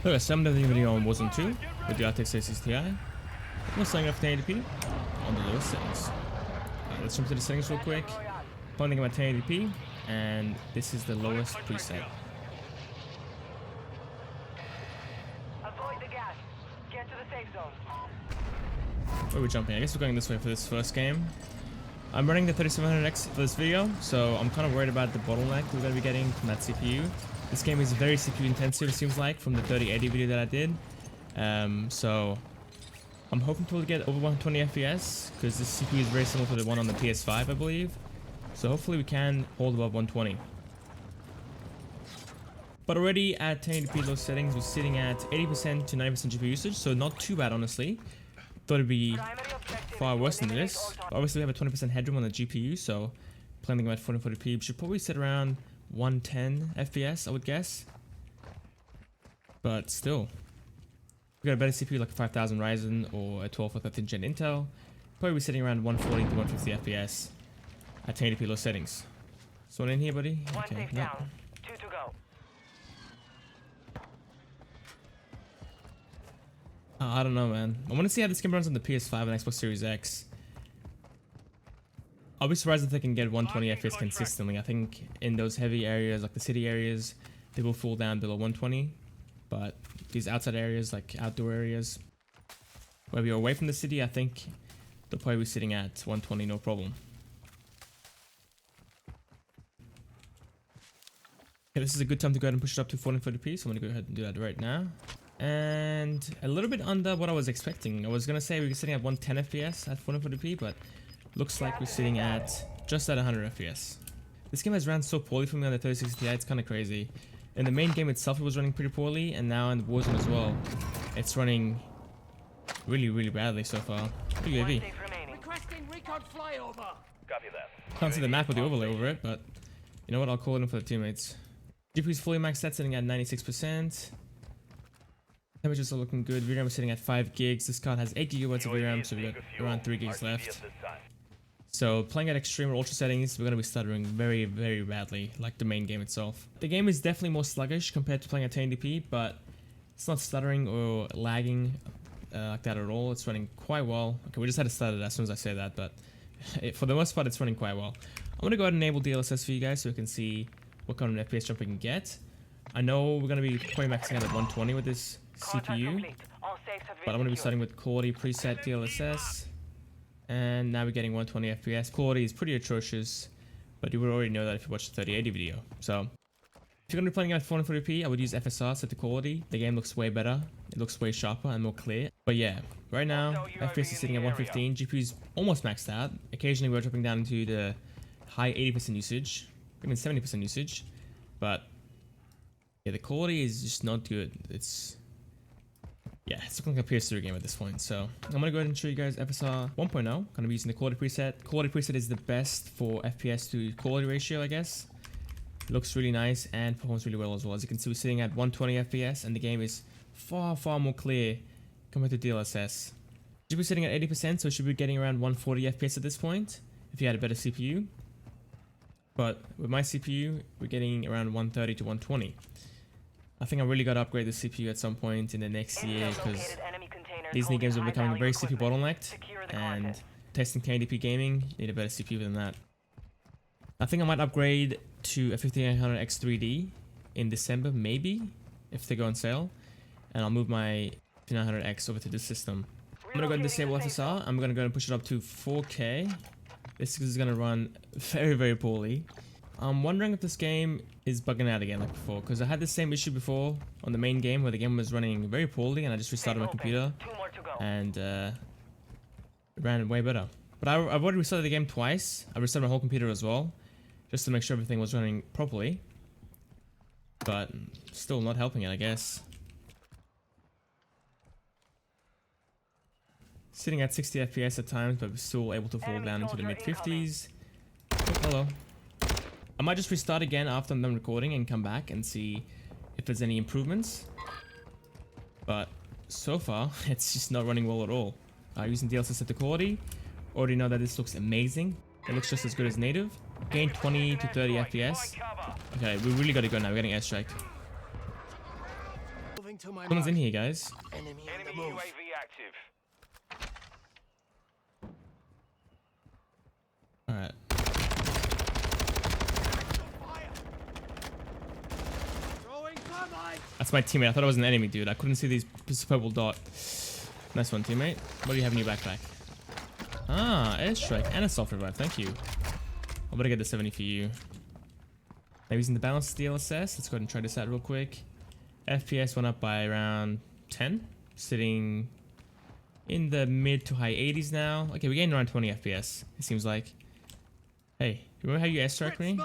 So I summed the video on Warzone 2 with the RTX 3060 Ti. We're starting off 1080p on the lowest settings. Let's jump to the settings real quick. Pointing at 1080p, and this is the lowest preset. Avoid the gas. Get to the safe zone. Where are we jumping? I guess we're going this way for this first game. I'm running the 3700X for this video, so I'm kind of worried about the bottleneck we're going to be getting from that CPU. This game is very CPU intensive, it seems like, from the 3080 video that I did. So I'm hoping to get over 120 FPS, because this CPU is very similar to the one on the PS5, I believe. So hopefully we can hold above 120. But already at 1080p low settings, we're sitting at 80% to 90% GPU usage, so not too bad, honestly. Thought it'd be far worse than this. But obviously we have a 20% headroom on the GPU, so playing at 1440p, we should probably sit around 110 FPS, I would guess. But still, we got a better CPU like a 5000 Ryzen or a 12 or 13th gen Intel, probably be sitting around 140 to 150 FPS at 1080p low settings. So in here, buddy? Okay, no. 2 to go. I don't know, man. I want to see how this game runs on the PS5 and Xbox Series X. I'll be surprised if they can get 120 FPS consistently. I think in those heavy areas, like the city areas, they will fall down below 120. But these outside areas, like outdoor areas, where you're away from the city, I think they'll probably be sitting at 120, no problem. Okay, this is a good time to go ahead and push it up to 1440p, so I'm going to go ahead and do that right now. And a little bit under what I was expecting. I was going to say we were sitting at 110 FPS at 1440p, but looks like we're sitting at just at 100 FPS. This game has ran so poorly for me on the 3060 Ti, it's kind of crazy. In the main game itself it was running pretty poorly, and now in the Warzone as well, it's running really badly so far. UAV. Requesting recon flyover. Copy that. Can't see the map with the overlay over it, but you know what, I'll call it in for the teammates. GPU is fully maxed out, sitting at 96%. Temperatures are looking good. VRAM is sitting at 5 gigs. This card has 8 GB of VRAM, so we got around 3 gigs left. So playing at extreme or ultra settings, we're going to be stuttering very badly, like the main game itself. The game is definitely more sluggish compared to playing at 1080p, but it's not stuttering or lagging like that at all. It's running quite well. Okay, we just had to start it as soon as I say that, but for the most part, it's running quite well. I'm going to go ahead and enable DLSS for you guys so you can see what kind of FPS jump we can get. I know we're going to be probably maxing out at 120 with this CPU, but I'm going to be starting with Quality preset DLSS. And now we're getting 120 FPS. Quality is pretty atrocious, but you would already know that if you watched the 3080 video. So if you're going to be playing at 440p, I would use FSR, set to quality. The game looks way better. It looks way sharper and more clear. But yeah, right now, FPS is sitting at 115. GPU is almost maxed out. Occasionally we're dropping down into the high 80% usage, even 70% usage. But yeah, the quality is just not good. It's looking like a PS3 game at this point. So I'm going to go ahead and show you guys FSR 1.0. Going to be using the quality preset. Quality preset is the best for FPS to quality ratio, I guess. It looks really nice and performs really well as well. As you can see, we're sitting at 120 FPS and the game is far more clear compared to DLSS. Should be sitting at 80%, so it should be getting around 140 FPS at this point if you had a better CPU. But with my CPU, we're getting around 130 to 120. I think I really got to upgrade the CPU at some point in the next year, because these new games are becoming very CPU bottlenecked, and testing 1080p gaming, you need a better CPU than that. I think I might upgrade to a 3800X 3D in December, maybe, if they go on sale, and I'll move my 5900X over to this system. I'm going to go and disable FSR. I'm going to go and push it up to 4K. This is going to run very poorly. I'm wondering if this game is bugging out again like before, because I had the same issue before on the main game where the game was running very poorly and I just restarted my computer and it ran way better. But I've already restarted the game twice. I restarted my whole computer as well, just to make sure everything was running properly. But still not helping it, I guess. Sitting at 60 FPS at times, but we're still able to fall down into the mid-50s. Oh, hello. I might just restart again after I'm done recording and come back and see if there's any improvements. But so far, it's just not running well at all. Using DLSS set to quality. Already know that this looks amazing. It looks just as good as native. Gain 20 to 30 FPS. Okay, we really got to go now. We're getting airstriked. to my Someone's mark. in here, guys. Enemy on the Enemy move. UAV active. Alright. Throwing thermite. That's my teammate. I thought it was an enemy, dude. I couldn't see this purple dot. Nice one, teammate. What do you have in your backpack? Ah, airstrike and a soft revive. Thank you. I better get the 70 for you. Maybe using the balanced DLSS. Let's go ahead and try this out real quick. FPS went up by around 10, sitting in the mid to high 80s now. Okay, we're getting around 20 FPS. It seems like. Hey, remember how you airstrike me?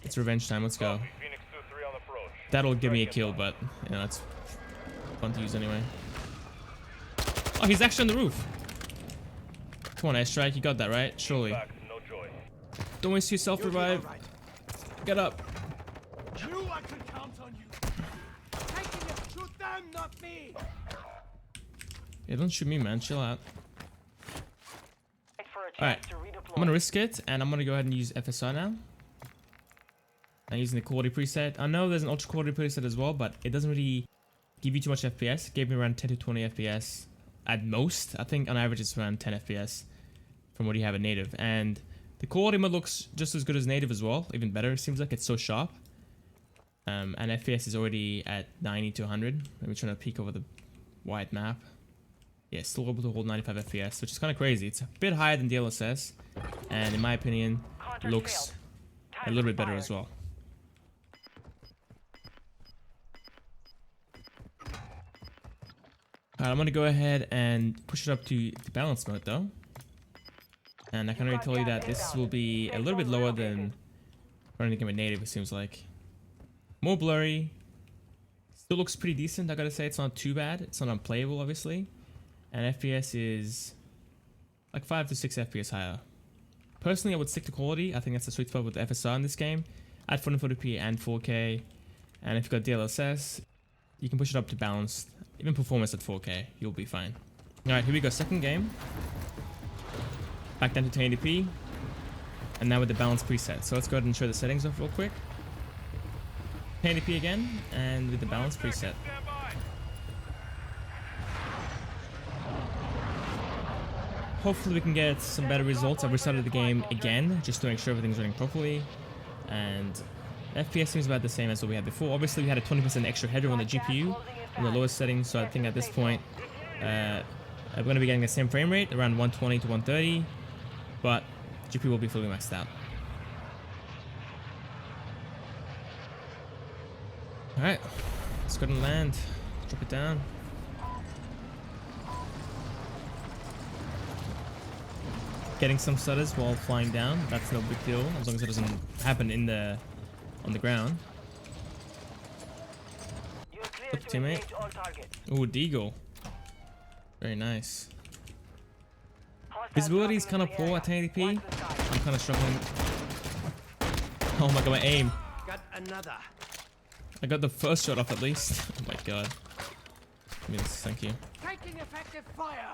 It's revenge time. Let's go. Phoenix 2-3 on approach. That'll give me a kill, but you know that's fun to use anyway. Oh, he's actually on the roof. Come on, airstrike. You got that right, surely. Back, no joy. Don't waste your self revive. Get up. You, I can count on you. Taking it. Shoot them, not me. Yeah, don't shoot me, man. Chill out. Wait for a chance Alright, to redeploy. I'm gonna risk it, and I'm gonna go ahead and use FSR now. I'm using the quality preset. I know there's an ultra quality preset as well, but it doesn't really give you too much FPS. It gave me around 10 to 20 FPS at most. I think on average it's around 10 FPS from what you have in native. And the quality mode looks just as good as native as well, even better. It seems like it's so sharp. And FPS is already at 90 to 100. Let me try to peek over the wide map. Yeah, still able to hold 95 FPS, which is kind of crazy. It's a bit higher than DLSS, and in my opinion, looks a little bit better as well. Alright, I'm gonna go ahead and push it up to the balance mode though. And I can already tell you that this will be a little bit lower than running the game with native, it seems like. More blurry. Still looks pretty decent, I gotta say. It's not too bad. It's not unplayable, obviously. And FPS is like 5 to 6 FPS higher. Personally, I would stick to quality. I think that's the sweet spot with the FSR in this game. At 1440p and 4K. And if you've got DLSS, you can push it up to balanced. Even performance at 4K, you'll be fine. Alright, here we go. Second game. Back down to 1080p. And now with the balance preset. So let's go ahead and show the settings off real quick. 1080p again, and with the balance preset. Stand by. Hopefully we can get some better results. I've restarted the game again, just to make sure everything's running properly. And FPS seems about the same as what we had before. Obviously we had a 20% extra headroom on the GPU on the lowest settings, so I think at this point we're going to be getting the same frame rate, around 120 to 130, but GPU will be fully maxed out. Alright, let's go and land. Drop it down. Getting some stutters while flying down, that's no big deal, as long as it doesn't happen on the ground. You're clear Good to teammate. engage all targets. Ooh, Deagle. Very nice. Hostiles Visibility is dropping kind of into the poor at area. 1080p. Watch the sky. I'm kind of struggling. Oh my god, my aim. Got another. I got the first shot off at least. Oh my god. Give me this, thank you. Taking effective fire.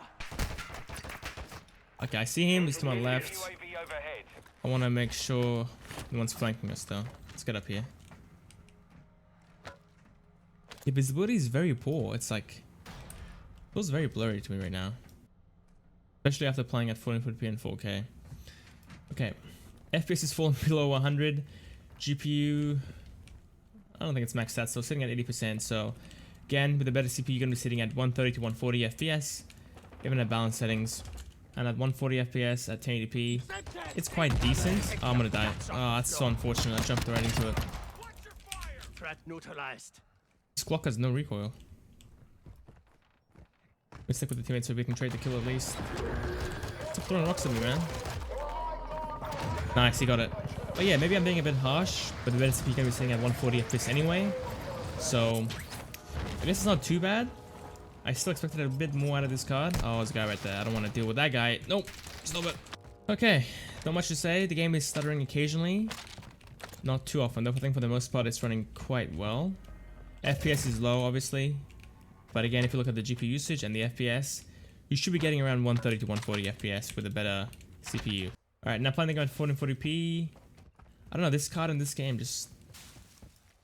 Okay, I see him. He's to my left. UAV overhead. I want to make sure no one's flanking us though. Let's get up here. The visibility is very poor. It's like, feels very blurry to me right now. Especially after playing at 1440p and 4K. Okay. FPS is falling below 100. GPU, I don't think it's maxed out, so sitting at 80%. So again, with a better CPU, you're going to be sitting at 130 to 140 FPS, even at balanced settings. And at 140 FPS at 1080p, it's quite decent. Oh, I'm going to die. Oh, that's so unfortunate. I jumped right into it. Threat neutralized. This Glock has no recoil. Let's stick with the teammates so we can trade the kill at least. Stop throwing rocks at me, man. Nice, he got it. But yeah, maybe I'm being a bit harsh, but the better CPU can be sitting at 140 FPS anyway. So, I guess it's not too bad. I still expected a bit more out of this card. Oh, there's a guy right there. I don't want to deal with that guy. Nope. Stop it. Okay, not much to say. The game is stuttering occasionally. Not too often, though. I think for the most part it's running quite well. FPS is low, obviously. But again, if you look at the GPU usage and the FPS, you should be getting around 130 to 140 FPS with a better CPU. Alright, now playing the game at 1440p. I don't know, this card in this game just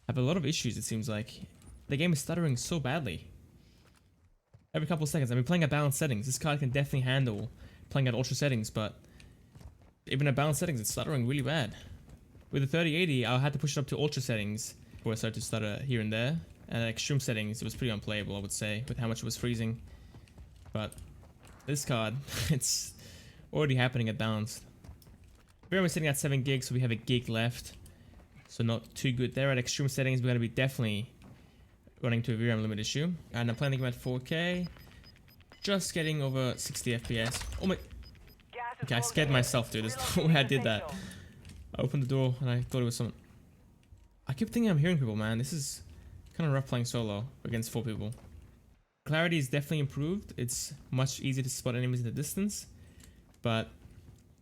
have a lot of issues, it seems like. the game is stuttering so badly. Every couple of seconds. I mean, playing at balanced settings, this card can definitely handle playing at ultra settings, but even at balanced settings, it's stuttering really bad. With the 3080, I had to push it up to ultra settings before I started to stutter here and there. And at extreme settings, it was pretty unplayable, I would say, with how much it was freezing. But this card, it's already happening at balanced. We're only sitting at 7 gigs, so we have a gig left. So not too good there. At extreme settings, we're going to be definitely running to a VRAM limit issue. And I'm playing the game at 4K. Just getting over 60 FPS. Oh my... Okay, I scared myself, dude. There's no way I did that. I opened the door and I thought it was someone. I keep thinking I'm hearing people, man. This is kind of rough playing solo against 4 people. Clarity is definitely improved. It's much easier to spot enemies in the distance. But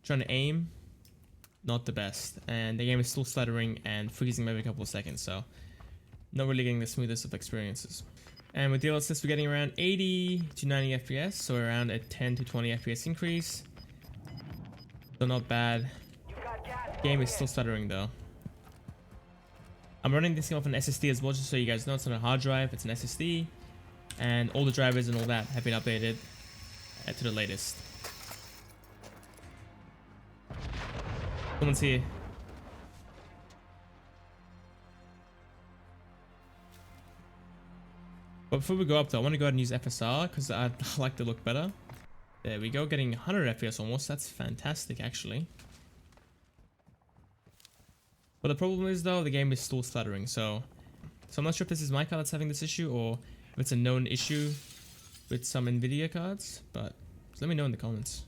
trying to aim, not the best. And the game is still stuttering and freezing every couple of seconds. So not really getting the smoothest of experiences. And with DLSS, we're getting around 80 to 90 FPS. So around a 10 to 20 FPS increase. So not bad. Game is still stuttering though. I'm running this game off an SSD as well, just so you guys know. It's not a hard drive, it's an SSD. And all the drivers and all that have been updated to the latest. Someone's here. But before we go up though, I want to go ahead and use FSR because I like to look better. There we go, getting 100 FPS almost. That's fantastic actually. But the problem is though, the game is still stuttering. So I'm not sure if this is my card that's having this issue or if it's a known issue with some Nvidia cards. But let me know in the comments.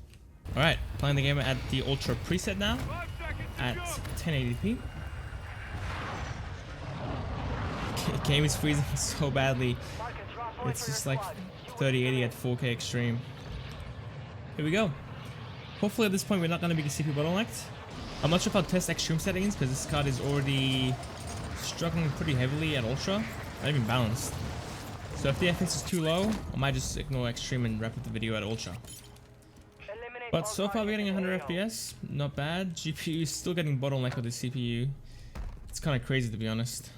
Alright, playing the game at the Ultra preset now at 1080p. The game is freezing so badly. It's just like 3080 at 4K extreme. Here we go. Hopefully at this point we're not going to be CPU bottlenecked. I'm not sure if I'll test extreme settings because this card is already struggling pretty heavily at ultra, not even balanced. So if the FPS is too low, I might just ignore extreme and wrap up the video at ultra. But so far we're getting 100 FPS, not bad. GPU is still getting bottlenecked with the CPU. It's kind of crazy to be honest.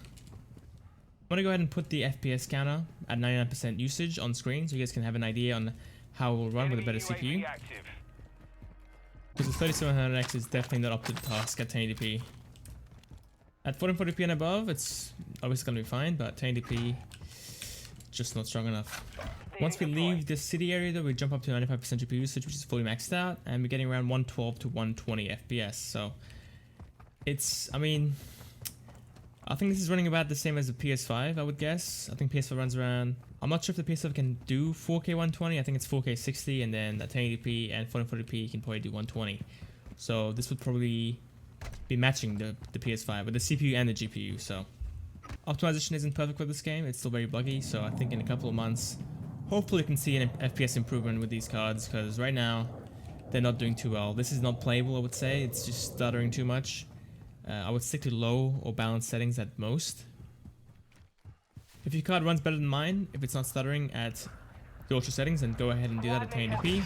I'm gonna go ahead and put the FPS counter at 99% usage on screen so you guys can have an idea on how it will run with a better CPU. Because the 3700X is definitely not up to the task at 1080p. At 1440p and above, it's obviously going to be fine, but 1080p, just not strong enough. Once we leave the city area though, we jump up to 95% GPU usage, which is fully maxed out, and we're getting around 112 to 120 FPS. So it's, I mean, I think this is running about the same as the PS5, I would guess. I think PS5 runs around, I'm not sure if the PS5 can do 4K 120, I think it's 4K 60, and then at 1080p and 1440p you can probably do 120. So this would probably be matching the PS5 with the CPU and the GPU, so. Optimization isn't perfect for this game, it's still very buggy, so I think in a couple of months, hopefully we can see an FPS improvement with these cards, because right now, they're not doing too well. This is not playable, I would say, it's just stuttering too much. I would stick to low or balanced settings at most. If your card runs better than mine, if it's not stuttering at the ultra settings, then go ahead and do that at 1080p.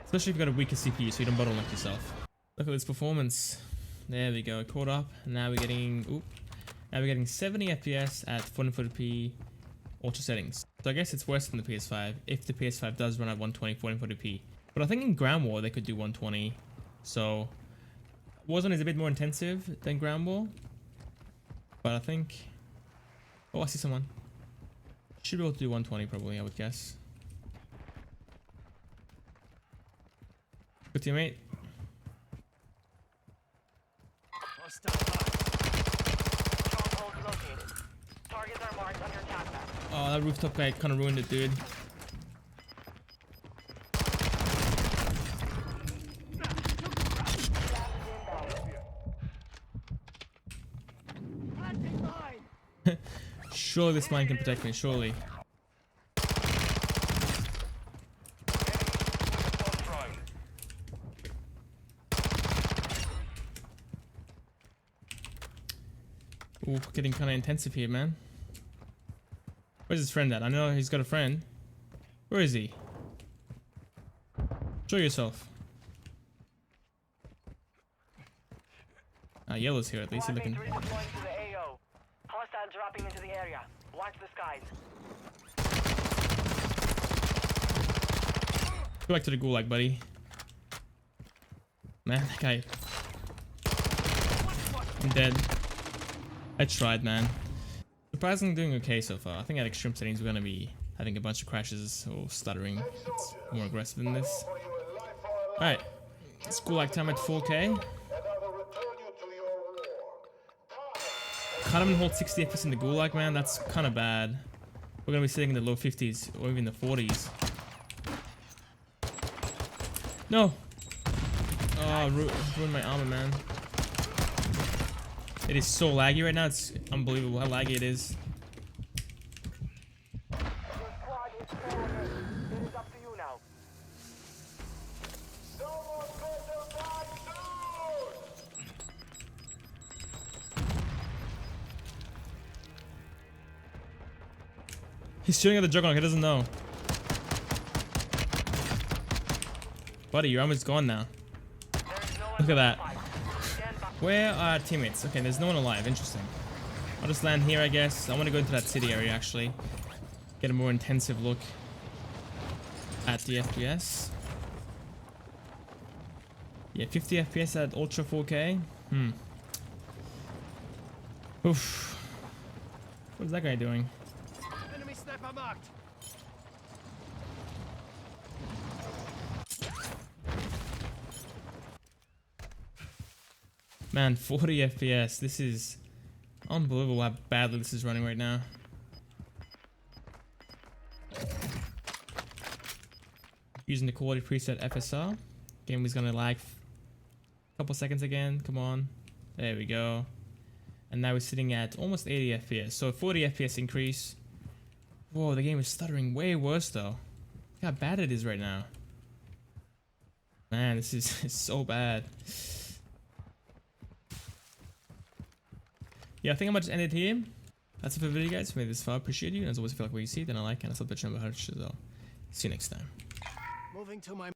Especially if you've got a weaker CPU so you don't bottleneck yourself. Look at this performance. There we go, caught up. Now we're getting, now we're getting 70 FPS at 1440p ultra settings. So I guess it's worse than the PS5 if the PS5 does run at 120 1440p. But I think in Ground War they could do 120. So Warzone is a bit more intensive than Ground War. But I think, oh, I see someone. Should be able to do 120 probably, I would guess. Good teammate. Oh, that rooftop guy kind of ruined it, dude. Surely this mine can protect me, surely. Ooh, getting kind of intensive here, man. Where's his friend at? I know he's got a friend. Where is he? Show yourself. Yellow's here at least. He's looking. Hostile dropping into the area. Watch the guys. Go back to the gulag, buddy. Man, that guy. I'm dead. I tried, man. Surprisingly doing okay so far. I think at extreme settings we're gonna be having a bunch of crashes or stuttering. It's more aggressive than this. Alright. It's gulag time at 4K. Can't even hold 60 FPS in the gulag, man. That's kind of bad. We're gonna be sitting in the low 50s or even the 40s. No! Oh, ruined my armor, man. It is so laggy right now. It's unbelievable how laggy it is. Your squad is forward. It is up to you now. He's shooting at the Juggernaut. He doesn't know. Buddy, your armor's gone now. Look at that. Where are our teammates? Okay, there's no one alive. Interesting. I'll just land here, I guess. I want to go into that city area, actually. Get a more intensive look at the FPS. Yeah, 50 FPS at Ultra 4K. Oof. What is that guy doing? Enemy sniper marked. Man, 40 FPS. This is unbelievable how badly this is running right now. Using the quality preset FSR. Game is gonna lag a couple seconds again. Come on. There we go. And now we're sitting at almost 80 FPS. So 40 FPS increase. Whoa, the game is stuttering way worse though. Look how bad it is right now. Man, this is so bad. Yeah, I think I might just end it here. That's it for the video, guys. If you made it this far, appreciate you. And as always, if you like what you see, then I like and I sub the channel. See you next time. Moving to my